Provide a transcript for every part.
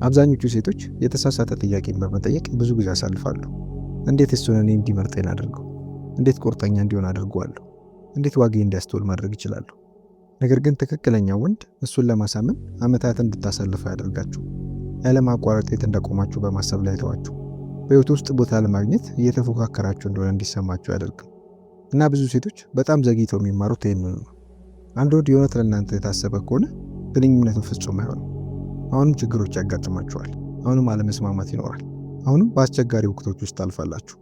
አብዛኞቹ ሴቶች የተሳሳተ ጥያቄን በመጠየቅ ብዙ ጊዜ ያሳልፋሉ። እንዴት እሱን እኔ እንዲመርጠኝ አድርገው? እንዴት ቁርጠኛ እንዲሆን አድርገዋለሁ? እንዴት ዋጋዬ እንዲያስተውል ማድረግ ይችላሉ? ነገር ግን ትክክለኛው ወንድ እሱን ለማሳመን ዓመታት እንድታሳልፉ ያደርጋችሁ። ያለማቋረጥ የት እንደቆማችሁ በማሰብ ላይ ተዋችሁ። በሕይወት ውስጥ ቦታ ለማግኘት እየተፎካከራችሁ እንደሆነ እንዲሰማችሁ ያደርግም እና ብዙ ሴቶች በጣም ዘግይተው የሚማሩት ይህንን ነው። አንድ ወንድ የእውነት ለእናንተ የታሰበ ከሆነ ግንኙነቱ ፍጹም አይሆንም። አሁንም ችግሮች ያጋጥማችኋል። አሁንም አለመስማማት ይኖራል። አሁንም በአስቸጋሪ ወቅቶች ውስጥ ታልፋላችሁ።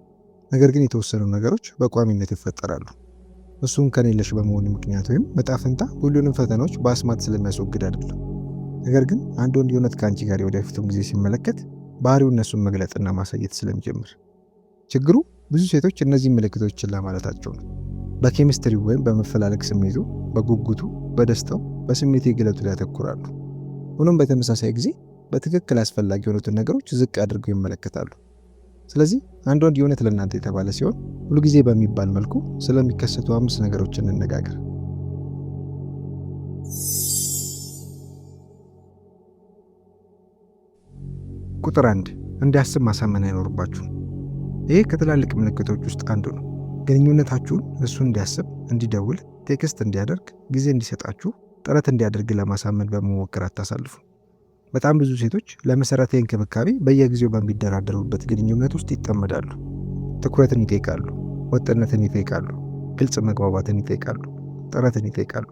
ነገር ግን የተወሰኑ ነገሮች በቋሚነት ይፈጠራሉ። እሱም ከሌለሽ በመሆኑ ምክንያት ወይም ዕጣ ፈንታ ሁሉንም ፈተናዎች በአስማት ስለሚያስወግድ አይደለም። ነገር ግን አንድ ወንድ የእውነት ከአንቺ ጋር የወደፊቱን ጊዜ ሲመለከት ባህሪው እነሱን መግለጥና ማሳየት ስለሚጀምር። ችግሩ ብዙ ሴቶች እነዚህ ምልክቶች ችላ ማለታቸው ነው። በኬሚስትሪው ወይም በመፈላለግ ስሜቱ፣ በጉጉቱ፣ በደስታው፣ በስሜት ግለቱ ላይ ያተኩራሉ። ሆኖም በተመሳሳይ ጊዜ በትክክል አስፈላጊ የሆኑትን ነገሮች ዝቅ አድርገው ይመለከታሉ። ስለዚህ አንድ ወንድ የእውነት ለእናንተ የተባለ ሲሆን ሁልጊዜ በሚባል መልኩ ስለሚከሰቱ 5 ነገሮችን እንነጋገር። ቁጥር 1 እንዲያስብ ማሳመን አይኖርባችሁም። ይሄ ከትላልቅ ምልክቶች ውስጥ አንዱ ነው። ግንኙነታችሁን እሱ እንዲያስብ፣ እንዲደውል፣ ቴክስት እንዲያደርግ፣ ጊዜ እንዲሰጣችሁ፣ ጥረት እንዲያደርግ ለማሳመን በመሞከር አታሳልፉ። በጣም ብዙ ሴቶች ለመሰረታዊ እንክብካቤ በየጊዜው በሚደራደሩበት ግንኙነት ውስጥ ይጠመዳሉ። ትኩረትን ይጠይቃሉ፣ ወጥነትን ይጠይቃሉ፣ ግልጽ መግባባትን ይጠይቃሉ፣ ጥረትን ይጠይቃሉ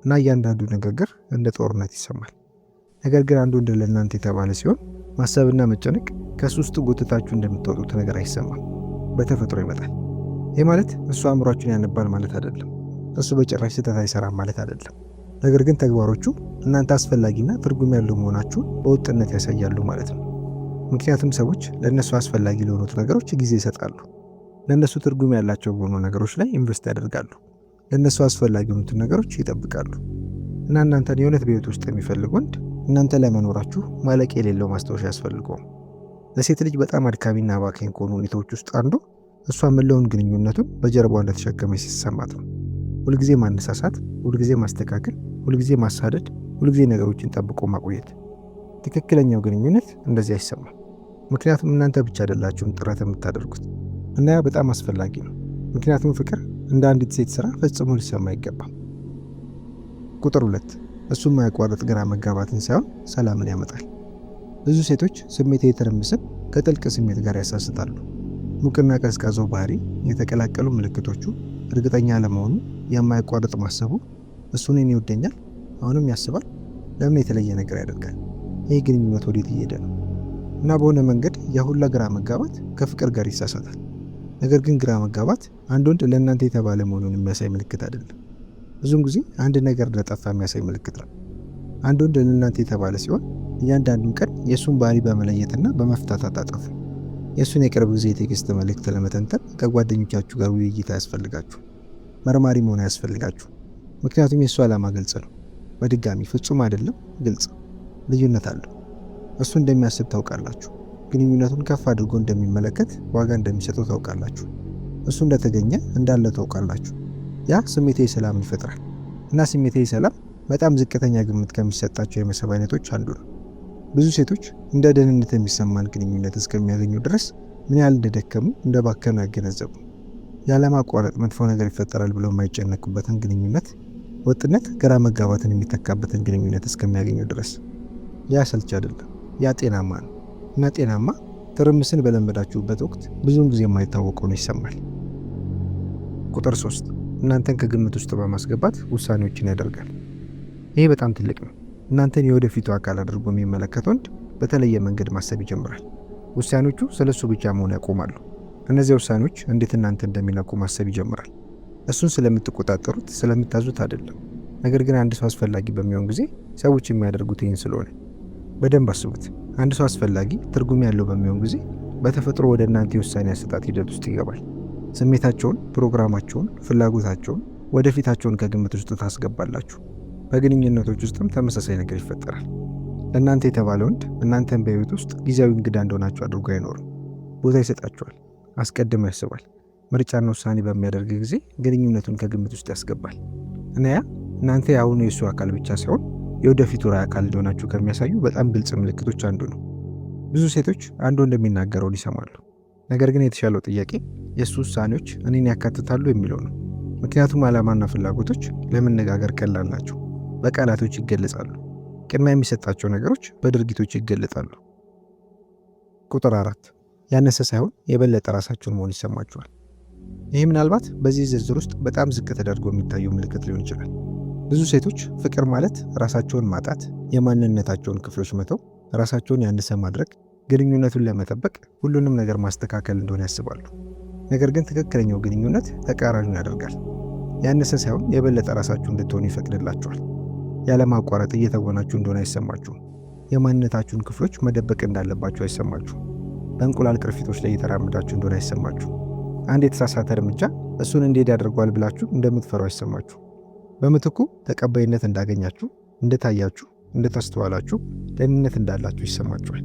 እና እያንዳንዱ ንግግር እንደ ጦርነት ይሰማል። ነገር ግን አንዱ እንደ ለእናንተ የተባለ ሲሆን ማሰብና መጨነቅ ከሱ ውስጥ ጎትታችሁ እንደምትወጡት ነገር አይሰማም። በተፈጥሮ ይመጣል። ይህ ማለት እሱ አእምሯችሁን ያነባል ማለት አይደለም። እሱ በጭራሽ ስህተት አይሰራም ማለት አይደለም። ነገር ግን ተግባሮቹ እናንተ አስፈላጊና ትርጉም ያለው መሆናችሁን በወጥነት ያሳያሉ ማለት ነው። ምክንያቱም ሰዎች ለእነሱ አስፈላጊ ለሆኑት ነገሮች ጊዜ ይሰጣሉ። ለእነሱ ትርጉም ያላቸው በሆኑ ነገሮች ላይ ኢንቨስት ያደርጋሉ። ለእነሱ አስፈላጊ የሆኑትን ነገሮች ይጠብቃሉ እና እናንተን የእውነት በሕይወት ውስጥ የሚፈልግ ወንድ እናንተ ላይ መኖራችሁ ማለቂያ የሌለው ማስታወሻ ያስፈልገውም። ለሴት ልጅ በጣም አድካሚና አባካኝ ከሆኑ ሁኔታዎች ውስጥ አንዱ እሷ መለውን ግንኙነቱን በጀርባዋ እንደተሸከመ ሲሰማት ነው። ሁልጊዜ ማነሳሳት፣ ሁልጊዜ ማስተካከል፣ ሁልጊዜ ማሳደድ፣ ሁልጊዜ ነገሮችን ጠብቆ ማቆየት። ትክክለኛው ግንኙነት እንደዚህ አይሰማም። ምክንያቱም እናንተ ብቻ አይደላችሁም ጥረት የምታደርጉት እና ያ በጣም አስፈላጊ ነው። ምክንያቱም ፍቅር እንደ አንዲት ሴት ስራ ፈጽሞ ሊሰማ አይገባም። ቁጥር 2 እሱ የማያቋርጥ ግራ መጋባትን ሳይሆን ሰላምን ያመጣል። ብዙ ሴቶች ስሜት የተረምስን ከጥልቅ ስሜት ጋር ያሳስታሉ። ሙቅና ቀዝቃዛው ባህሪ፣ የተቀላቀሉ ምልክቶቹ፣ እርግጠኛ ለመሆኑ፣ የማያቋርጥ ማሰቡ፣ እሱ እኔን ይወደኛል፣ አሁንም ያስባል፣ ለምን የተለየ ነገር ያደርጋል? ይህ ግንኙነት ወዴት እየሄደ ነው? እና በሆነ መንገድ የሁላ ግራ መጋባት ከፍቅር ጋር ይሳሳታል። ነገር ግን ግራ መጋባት አንድ ወንድ ለእናንተ የተባለ መሆኑን የሚያሳይ ምልክት አይደለም። ብዙም ጊዜ አንድ ነገር እንደጠፋ የሚያሳይ ምልክት ነው። አንድ ወንድ ለእናንተ የተባለ ሲሆን እያንዳንዱን ቀን የእሱን ባህሪ በመለየትና በመፍታት አጣጣፉ። የእሱን የቅርብ ጊዜ የቴክስት መልእክት ለመተንተን ከጓደኞቻችሁ ጋር ውይይት አያስፈልጋችሁ። መርማሪ መሆን አያስፈልጋችሁ። ምክንያቱም የእሱ ዓላማ ግልጽ ነው። በድጋሚ ፍጹም አይደለም፣ ግልጽ ልዩነት አለው። እሱ እንደሚያስብ ታውቃላችሁ። ግንኙነቱን ከፍ አድርጎ እንደሚመለከት፣ ዋጋ እንደሚሰጠው ታውቃላችሁ። እሱ እንደተገኘ እንዳለ ታውቃላችሁ። ያ ስሜታዊ ሰላምን ይፈጥራል እና ስሜታዊ ሰላም በጣም ዝቅተኛ ግምት ከሚሰጣቸው የመሳብ አይነቶች አንዱ ነው። ብዙ ሴቶች እንደ ደህንነት የሚሰማን ግንኙነት እስከሚያገኙ ድረስ ምን ያህል እንደደከሙ እንደባከኑ ያገነዘቡ። ያለማቋረጥ መጥፎ ነገር ይፈጠራል ብለው የማይጨነቁበትን ግንኙነት፣ ወጥነት ግራ መጋባትን የሚተካበትን ግንኙነት እስከሚያገኙ ድረስ። ያ ሰልች አይደለም፣ ያ ጤናማ ነው እና ጤናማ ትርምስን በለመዳችሁበት ወቅት ብዙውን ጊዜ የማይታወቅ ሆኖ ይሰማል። ቁጥር 3 እናንተን ከግምት ውስጥ በማስገባት ውሳኔዎችን ያደርጋል። ይሄ በጣም ትልቅ ነው። እናንተን የወደፊቱ አካል አድርጎ የሚመለከት ወንድ በተለየ መንገድ ማሰብ ይጀምራል። ውሳኔዎቹ ስለሱ ብቻ መሆን ያቆማሉ። እነዚያ ውሳኔዎች እንዴት እናንተ እንደሚነኩ ማሰብ ይጀምራል። እሱን ስለምትቆጣጠሩት፣ ስለምታዙት አይደለም። ነገር ግን አንድ ሰው አስፈላጊ በሚሆን ጊዜ ሰዎች የሚያደርጉት ይህን ስለሆነ በደንብ አስቡት። አንድ ሰው አስፈላጊ፣ ትርጉም ያለው በሚሆን ጊዜ በተፈጥሮ ወደ እናንተ የውሳኔ አሰጣጥ ሂደት ውስጥ ይገባል። ስሜታቸውን፣ ፕሮግራማቸውን፣ ፍላጎታቸውን፣ ወደፊታቸውን ከግምት ውስጥ ታስገባላችሁ። በግንኙነቶች ውስጥም ተመሳሳይ ነገር ይፈጠራል። ለእናንተ የተባለ ወንድ እናንተን በሕይወት ውስጥ ጊዜያዊ እንግዳ እንደሆናችሁ አድርጎ አይኖርም። ቦታ ይሰጣችኋል፣ አስቀድሞ ያስባል። ምርጫና ውሳኔ በሚያደርግ ጊዜ ግንኙነቱን ከግምት ውስጥ ያስገባል እና ያ እናንተ የአሁኑ የእሱ አካል ብቻ ሳይሆን የወደፊቱ ራዕይ አካል እንደሆናችሁ ከሚያሳዩ በጣም ግልጽ ምልክቶች አንዱ ነው። ብዙ ሴቶች አንድ ወንድ የሚናገረውን ይሰማሉ። ነገር ግን የተሻለው ጥያቄ የእሱ ውሳኔዎች እኔን ያካትታሉ የሚለው ነው። ምክንያቱም ዓላማና ፍላጎቶች ለመነጋገር ቀላል ናቸው። በቃላቶች ይገለጻሉ። ቅድሚያ የሚሰጣቸው ነገሮች በድርጊቶች ይገለጣሉ። ቁጥር 4 ያነሰ ሳይሆን የበለጠ ራሳቸውን መሆን ይሰማቸዋል። ይህ ምናልባት በዚህ ዝርዝር ውስጥ በጣም ዝቅ ተደርጎ የሚታየው ምልክት ሊሆን ይችላል። ብዙ ሴቶች ፍቅር ማለት ራሳቸውን ማጣት፣ የማንነታቸውን ክፍሎች መተው፣ ራሳቸውን ያነሰ ማድረግ፣ ግንኙነቱን ለመጠበቅ ሁሉንም ነገር ማስተካከል እንደሆነ ያስባሉ። ነገር ግን ትክክለኛው ግንኙነት ተቃራኒውን ያደርጋል። ያነሰ ሳይሆን የበለጠ ራሳችሁ እንድትሆኑ ይፈቅድላችኋል። ያለማቋረጥ እየተወናችሁ እንደሆነ አይሰማችሁም። የማንነታችሁን ክፍሎች መደበቅ እንዳለባችሁ አይሰማችሁም። በእንቁላል ቅርፊቶች ላይ እየተራመዳችሁ እንደሆነ አይሰማችሁም። አንድ የተሳሳተ እርምጃ እሱን እንዴት ያደርገዋል ብላችሁ እንደምትፈሩ አይሰማችሁ። በምትኩ ተቀባይነት እንዳገኛችሁ፣ እንደታያችሁ፣ እንደተስተዋላችሁ፣ ደህንነት እንዳላችሁ ይሰማችኋል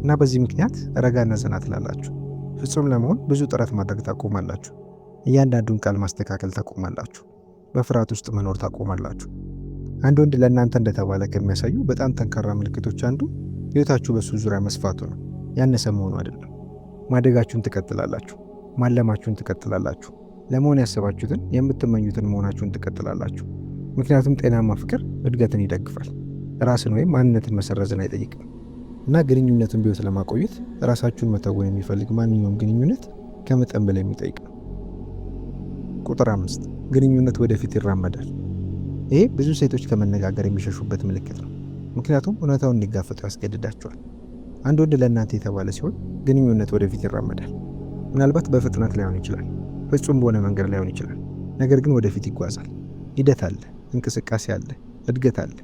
እና በዚህ ምክንያት ረጋና ዘና ትላላችሁ። ፍጹም ለመሆን ብዙ ጥረት ማድረግ ታቆማላችሁ። እያንዳንዱን ቃል ማስተካከል ታቆማላችሁ። በፍርሃት ውስጥ መኖር ታቆማላችሁ። አንድ ወንድ ለእናንተ እንደተባለ ከሚያሳዩ በጣም ጠንካራ ምልክቶች አንዱ ሕይወታችሁ በሱ ዙሪያ መስፋቱ ነው፣ ያነሰ መሆኑ አይደለም። ማደጋችሁን ትቀጥላላችሁ። ማለማችሁን ትቀጥላላችሁ። ለመሆን ያሰባችሁትን የምትመኙትን መሆናችሁን ትቀጥላላችሁ። ምክንያቱም ጤናማ ፍቅር እድገትን ይደግፋል፣ ራስን ወይም ማንነትን መሰረዝን አይጠይቅም እና ግንኙነትን በሕይወት ለማቆየት ራሳችሁን መተወን የሚፈልግ ማንኛውም ግንኙነት ከመጠን በላይ የሚጠይቅ ነው። ቁጥር 5 ግንኙነት ወደፊት ይራመዳል። ይሄ ብዙ ሴቶች ከመነጋገር የሚሸሹበት ምልክት ነው፣ ምክንያቱም እውነታውን እንዲጋፈጡ ያስገድዳቸዋል። አንድ ወንድ ለእናንተ የተባለ ሲሆን ግንኙነት ወደፊት ይራመዳል። ምናልባት በፍጥነት ላይሆን ይችላል፣ ፍጹም በሆነ መንገድ ላይሆን ይችላል። ነገር ግን ወደፊት ይጓዛል። ሂደት አለ፣ እንቅስቃሴ አለ፣ እድገት አለ።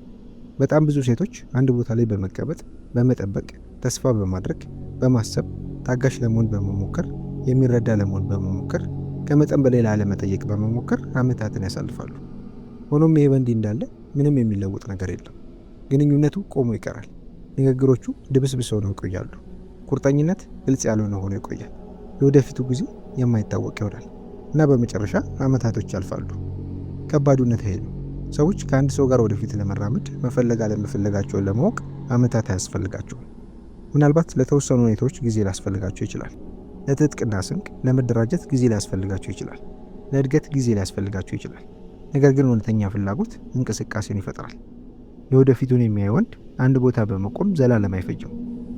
በጣም ብዙ ሴቶች አንድ ቦታ ላይ በመቀመጥ በመጠበቅ ተስፋ በማድረግ በማሰብ ታጋሽ ለመሆን በመሞከር የሚረዳ ለመሆን በመሞከር ከመጠን በላይ ላለመጠየቅ በመሞከር ዓመታትን ያሳልፋሉ። ሆኖም ይሄ በእንዲህ እንዳለ ምንም የሚለውጥ ነገር የለም። ግንኙነቱ ቆሞ ይቀራል። ንግግሮቹ ድብስብስ ሆነው ይቆያሉ። ቁርጠኝነት ግልጽ ያልሆነ ሆኖ ይቆያል። የወደፊቱ ጊዜ የማይታወቅ ይሆናል እና በመጨረሻ ዓመታቶች ያልፋሉ። ከባዱነት ይሄ ነው። ሰዎች ከአንድ ሰው ጋር ወደፊት ለመራመድ መፈለግ አለመፈለጋቸውን ለማወቅ ዓመታት አያስፈልጋቸውም። ምናልባት ለተወሰኑ ሁኔታዎች ጊዜ ሊያስፈልጋቸው ይችላል። ለትጥቅና ስንቅ ለመደራጀት ጊዜ ሊያስፈልጋቸው ይችላል። ለእድገት ጊዜ ሊያስፈልጋቸው ይችላል። ነገር ግን እውነተኛ ፍላጎት እንቅስቃሴን ይፈጥራል። የወደፊቱን የሚያይ ወንድ አንድ ቦታ በመቆም ዘላለም አይፈጅም።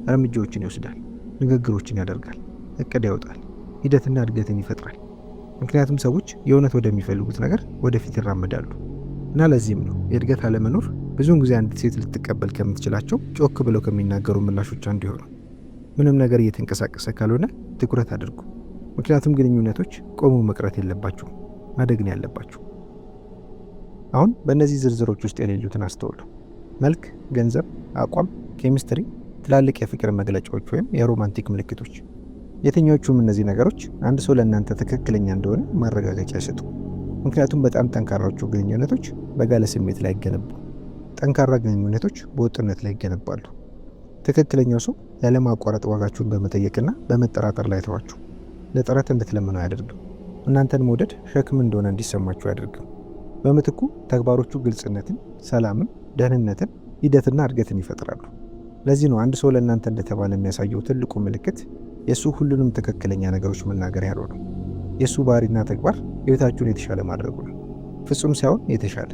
እርምጃዎችን ይወስዳል፣ ንግግሮችን ያደርጋል፣ እቅድ ያወጣል፣ ሂደትና እድገትን ይፈጥራል። ምክንያቱም ሰዎች የእውነት ወደሚፈልጉት ነገር ወደፊት ይራመዳሉ እና ለዚህም ነው የእድገት አለመኖር ብዙውን ጊዜ አንዲት ሴት ልትቀበል ከምትችላቸው ጮክ ብለው ከሚናገሩ ምላሾች አንዱ የሆነው። ምንም ነገር እየተንቀሳቀሰ ካልሆነ ትኩረት አድርጉ። ምክንያቱም ግንኙነቶች ቆሞ መቅረት የለባቸውም፣ ማደግን ያለባቸው። አሁን በእነዚህ ዝርዝሮች ውስጥ የሌሉትን አስተውሉ። መልክ፣ ገንዘብ፣ አቋም፣ ኬሚስትሪ፣ ትላልቅ የፍቅር መግለጫዎች ወይም የሮማንቲክ ምልክቶች። የትኞቹም እነዚህ ነገሮች አንድ ሰው ለእናንተ ትክክለኛ እንደሆነ ማረጋገጫ አይሰጡ። ምክንያቱም በጣም ጠንካራዎቹ ግንኙነቶች በጋለ ስሜት ላይ ይገነቡ። ጠንካራ ግንኙነቶች በወጥነት ላይ ይገነባሉ። ትክክለኛው ሰው ያለማቋረጥ ዋጋችሁን በመጠየቅና በመጠራጠር ላይ ተዋችሁ። ለጥረት እንድትለምኑ አያደርግም። እናንተን መውደድ ሸክም እንደሆነ እንዲሰማችሁ አያደርግም። በምትኩ ተግባሮቹ ግልጽነትን፣ ሰላምን፣ ደህንነትን፣ ሂደትና እድገትን ይፈጥራሉ። ለዚህ ነው አንድ ሰው ለእናንተ እንደተባለ የሚያሳየው ትልቁ ምልክት የእሱ ሁሉንም ትክክለኛ ነገሮች መናገር ያለው ነው። የእሱ ባህሪና ተግባር ሕይወታችሁን የተሻለ ማድረጉ ነው፣ ፍጹም ሳይሆን የተሻለ።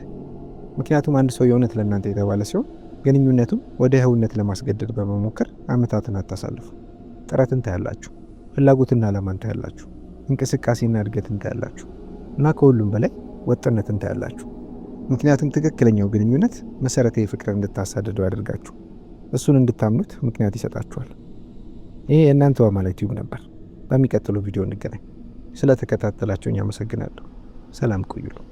ምክንያቱም አንድ ሰው የእውነት ለእናንተ የተባለ ሲሆን ግንኙነቱን ወደ ህውነት ለማስገደድ በመሞከር ዓመታትን አታሳልፉ። ጥረትን ታያላችሁ፣ ፍላጎትና ዓላማን ታያላችሁ፣ እንቅስቃሴና እድገትን ታያላችሁ እና ከሁሉም በላይ ወጥነትን ታያላችሁ። ምክንያቱም ትክክለኛው ግንኙነት መሰረታዊ ፍቅርን እንድታሳድደው ያደርጋችሁ፣ እሱን እንድታምኑት ምክንያት ይሰጣችኋል። ይህ የእናንተው አማላይ ቲዩብ ነበር። በሚቀጥለው ቪዲዮ እንገናኝ። ስለተከታተላችሁኝ አመሰግናለሁ። ሰላም ቆዩልኝ።